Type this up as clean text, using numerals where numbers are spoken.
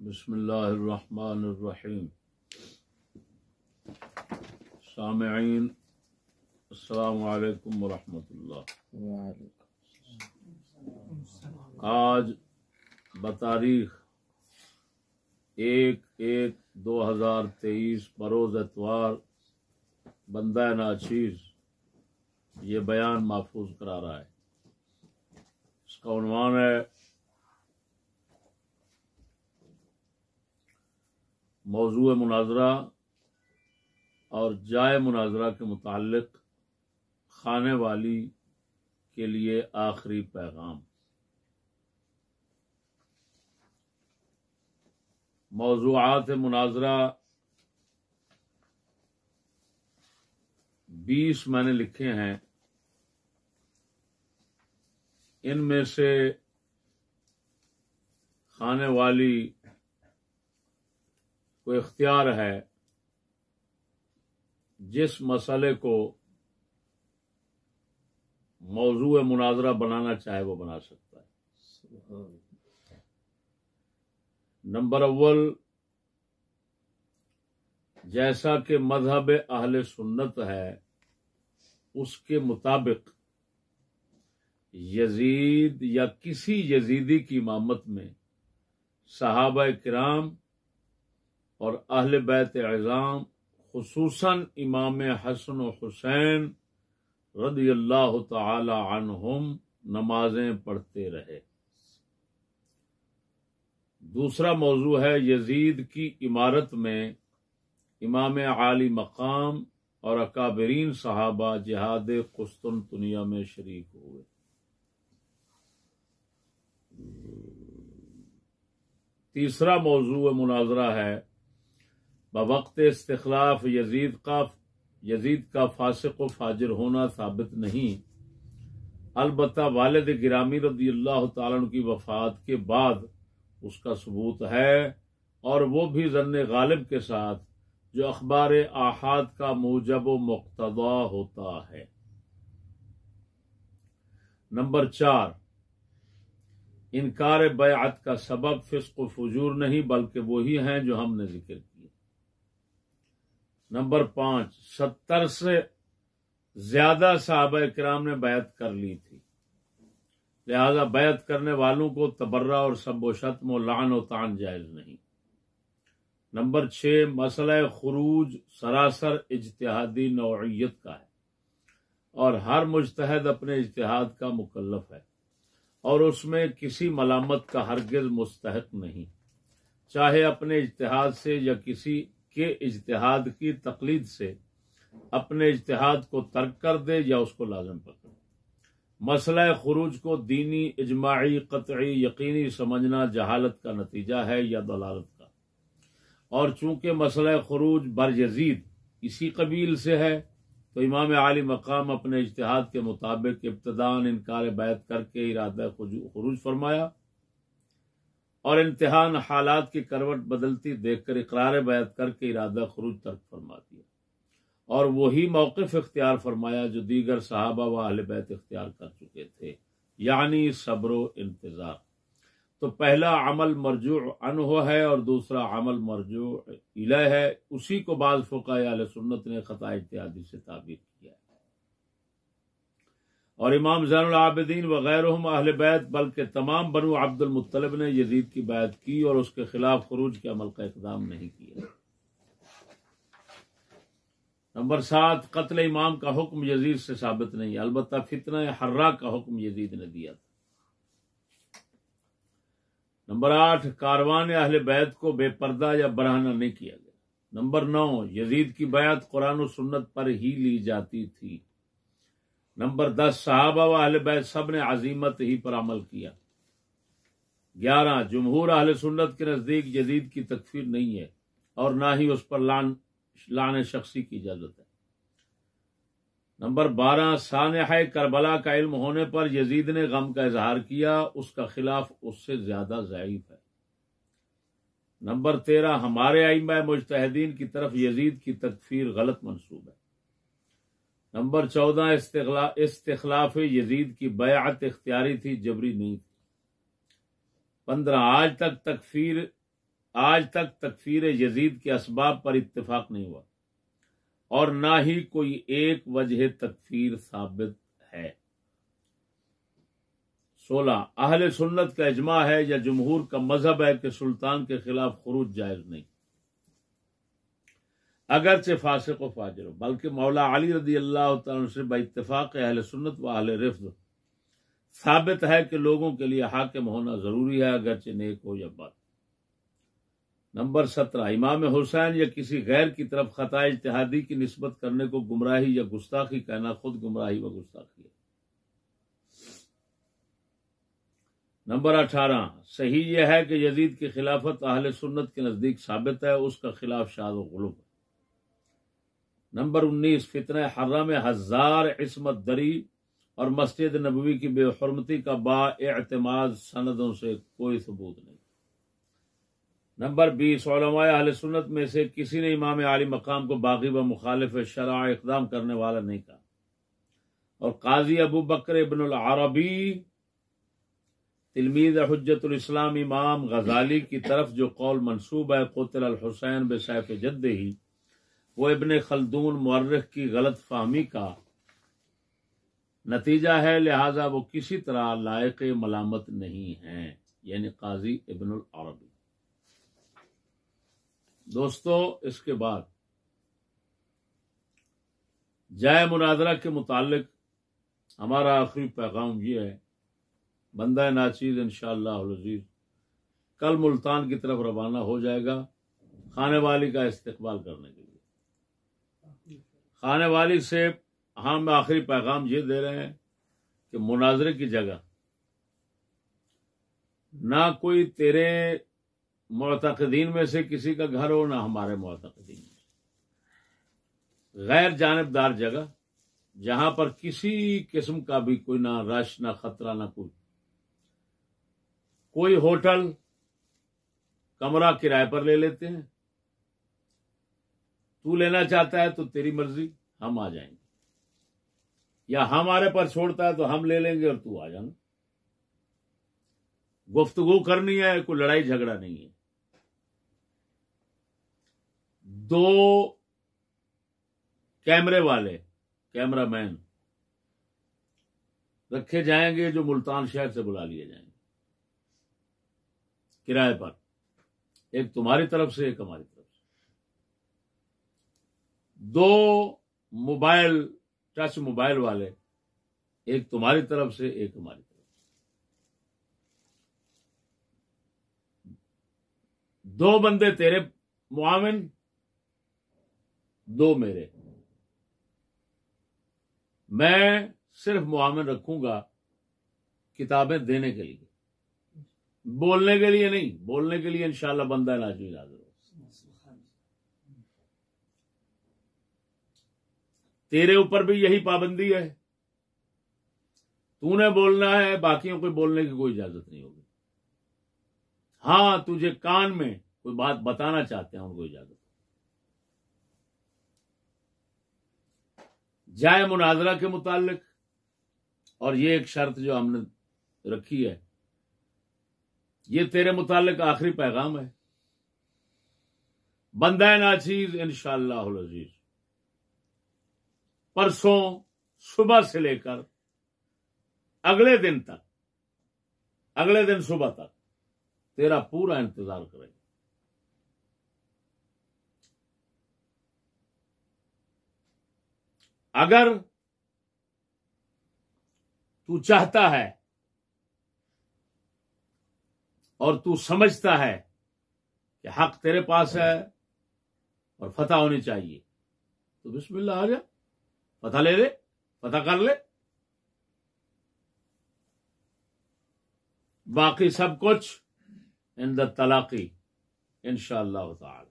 بسم اللہ الرحمن الرحیم۔ سامعین السلام علیکم ورحمۃ اللہ۔ آج بتاریخ 1/1/2023 بروز اتوار بندہ ناچیز یہ بیان محفوظ کرا رہا ہے۔ اس کا عنوان ہے موضوع مناظرہ اور جائے مناظرہ کے متعلق خانے والی کے لیے آخری پیغام۔ موضوعات مناظرہ 20 میں نے لکھے ہیں، ان میں سے خانے والی کو اختیار ہے جس مسئلے کو موضوع مناظرہ بنانا چاہے وہ بنا سکتا ہے۔ نمبر اول، جیسا کہ مذہب اہل سنت ہے اس کے مطابق یزید یا کسی یزیدی کی امامت میں صحابہ کرام اور اہل بیت اعظام خصوصاً امام حسن و حسین رضی اللہ تعالی عنہم نمازیں پڑھتے رہے۔ دوسرا موضوع ہے یزید کی امارت میں امام عالی مقام اور اکابرین صحابہ جہاد قسطنطنیہ میں شریک ہوئے۔ تیسرا موضوع مناظرہ ہے بوقت استخلاف یزید کا فاسق و فاجر ہونا ثابت نہیں، البتہ والد گرامی رضی اللہ تعالیٰ عنہ کی وفات کے بعد اس کا ثبوت ہے، اور وہ بھی ظن غالب کے ساتھ جو اخبار آحاد کا موجب و مقتضا ہوتا ہے۔ نمبر 4، انکار بیعت کا سبب فسق و فجور نہیں بلکہ وہی ہیں جو ہم نے ذکر کیے۔ نمبر 5، 70 سے زیادہ صحابہ کرام نے بیعت کر لی تھی، لہذا بیعت کرنے والوں کو تبرہ اور سب و شتم و لعن و طعن جائز نہیں۔ نمبر 6، مسئلہ خروج سراسر اجتہادی نوعیت کا ہے اور ہر مجتہد اپنے اجتہاد کا مکلف ہے اور اس میں کسی ملامت کا ہرگز مستحق نہیں، چاہے اپنے اجتہاد سے یا کسی کے اجتہاد کی تقلید سے اپنے اجتہاد کو ترک کر دے یا اس کو لازم پکڑے۔ مسئلہ خروج کو دینی اجماعی قطعی یقینی سمجھنا جہالت کا نتیجہ ہے یا ضلالت کا، اور چونکہ مسئلہ خروج بر یزید اسی قبیل سے ہے تو امام عالی مقام اپنے اجتہاد کے مطابق ابتداً انکار بیعت کر کے ارادہ خروج فرمایا اور انتہاً حالات کی کروٹ بدلتی دیکھ کر اقرار بیعت کر کے ارادہ خروج ترک فرما دیا، اور وہی موقف اختیار فرمایا جو دیگر صحابہ و اہل بیت اختیار کر چکے تھے، یعنی صبر و انتظار۔ تو پہلا عمل مرجوع عنہ ہے اور دوسرا عمل مرجوع الیہ ہے، اسی کو بعض فقہاء اہل سنت نے خطا اجتہادی سے تعبیر کیا ہے، اور امام زین العابدین وغیرہم اہل بیت بلکہ تمام بنو عبد المطلب نے یزید کی بیعت کی اور اس کے خلاف خروج کے عمل کا اقدام نہیں کیا۔ نمبر 7، قتل امام کا حکم یزید سے ثابت نہیں، البتہ فتنہ حرہ کا حکم یزید نے دیا تھا۔ نمبر 8، کاروان اہل بیت کو بے پردہ یا برہنہ نہیں کیا گیا۔ نمبر 9، یزید کی بیعت قرآن و سنت پر ہی لی جاتی تھی۔ نمبر 10، صحابہ و اہل بیت سب نے عزیمت ہی پر عمل کیا۔ 11، جمہور اہل سنت کے نزدیک یزید کی تکفیر نہیں ہے اور نہ ہی اس پر لعن شخصی کی اجازت ہے۔ نمبر 12، سانحہ کربلا کا علم ہونے پر یزید نے غم کا اظہار کیا، اس کا خلاف اس سے زیادہ ضعیف ہے۔ نمبر 13، ہمارے ائمہ مجتہدین کی طرف یزید کی تکفیر غلط منسوب ہے۔ نمبر 14، استخلاف یزید کی بیعت اختیاری تھی، جبری نہیں تھی۔ 15، آج تک تکفیر آج تک تکفیر یزید کے اسباب پر اتفاق نہیں ہوا اور نہ ہی کوئی ایک وجہ تکفیر ثابت ہے۔ 16 اہل سنت کا اجماع ہے یا جمہور کا مذہب ہے کہ سلطان کے خلاف خروج جائز نہیں، اگرچہ فاسق و فاجر ہو، بلکہ مولا علی رضی اللہ تعالیٰ عنہ سے باتفاق اہل سنت و اہل رفض ثابت ہے کہ لوگوں کے لیے حاکم ہونا ضروری ہے، اگرچہ نیک ہو یا بد۔ نمبر 17 امام حسین یا کسی غیر کی طرف خطا اجتہادی کی نسبت کرنے کو گمراہی یا گستاخی کہنا خود گمراہی و گستاخی ہے۔ نمبر 18 صحیح یہ ہے کہ یزید کی خلافت اہل سنت کے نزدیک ثابت ہے، اس کا خلاف شاذ و غلوب ہے۔ نمبر 19 فتنہ حرام ہزار عصمت دری اور مسجد نبوی کی بے حرمتی کا با اعتماد سندوں سے کوئی ثبوت نہیں۔ نمبر 20 علماء اہل سنت میں سے کسی نے امام عالی مقام کو باغی و مخالف شرع اقدام کرنے والا نہیں کہا، اور قاضی ابو بکر ابن العربی تلمیذ حجت الاسلام امام غزالی کی طرف جو قول منسوب ہے قتل الحسین بسیف جدہ ہی، وہ ابن خلدون مورخ کی غلط فہمی کا نتیجہ ہے، لہذا وہ کسی طرح لائق ملامت نہیں ہیں، یعنی قاضی ابن العربی۔ دوستو اس کے بعد جائے مناظرہ کے متعلق ہمارا آخری پیغام یہ ہے، بندہ ناچیز انشاءاللہ العزیز کل ملتان کی طرف روانہ ہو جائے گا خانے والی کا استقبال کرنے کے لیے۔ خانے والی سے ہم آخری پیغام یہ دے رہے ہیں کہ مناظرے کی جگہ نہ کوئی تیرے معتقدین میں سے کسی کا گھر ہو، نہ ہمارے معتقدین میں سے، غیر جانبدار جگہ جہاں پر کسی قسم کا بھی کوئی نہ رش نہ خطرہ نہ کوئی ہوٹل کمرہ کرائے پر لے لیتے ہیں، تو لینا چاہتا ہے تو تیری مرضی، ہم آ جائیں گے، یا ہمارے پر چھوڑتا ہے تو ہم لے لیں گے اور تو آ جانا۔ گفتگو کرنی ہے، کوئی لڑائی جھگڑا نہیں ہے۔ 2 کیمرے والے کیمرہ مین رکھے جائیں گے جو ملتان شہر سے بلا لیے جائیں گے کرائے پر، ایک تمہاری طرف سے ایک ہماری طرف سے۔ 2 موبائل ٹچ موبائل والے، ایک تمہاری طرف سے ایک ہماری طرف سے۔ 2 بندے تیرے معاون، 2 میرے۔ میں صرف معاون رکھوں گا کتابیں دینے کے لیے، بولنے کے لیے نہیں، بولنے کے لیے انشاءاللہ بندہ ناچیز حاضر ہو۔ تیرے اوپر بھی یہی پابندی ہے، تو نے بولنا ہے، باقیوں کو بولنے کی کوئی اجازت نہیں ہوگی۔ ہاں تجھے کان میں کوئی بات بتانا چاہتے ہیں ان کو اجازت۔ جائے مناظرہ کے متعلق اور یہ ایک شرط جو ہم نے رکھی ہے، یہ تیرے متعلق آخری پیغام ہے۔ بندہ ناچیز انشاءاللہ العزیز پرسوں صبح سے لے کر اگلے دن صبح تک تیرا پورا انتظار کرے گا۔ اگر تو چاہتا ہے اور تو سمجھتا ہے کہ حق تیرے پاس ہے اور فتح ہونی چاہیے تو بسم اللہ آ جا، فتح لے لے، فتح کر لے۔ باقی سب کچھ عند التلاقی انشاءاللہ تعالی۔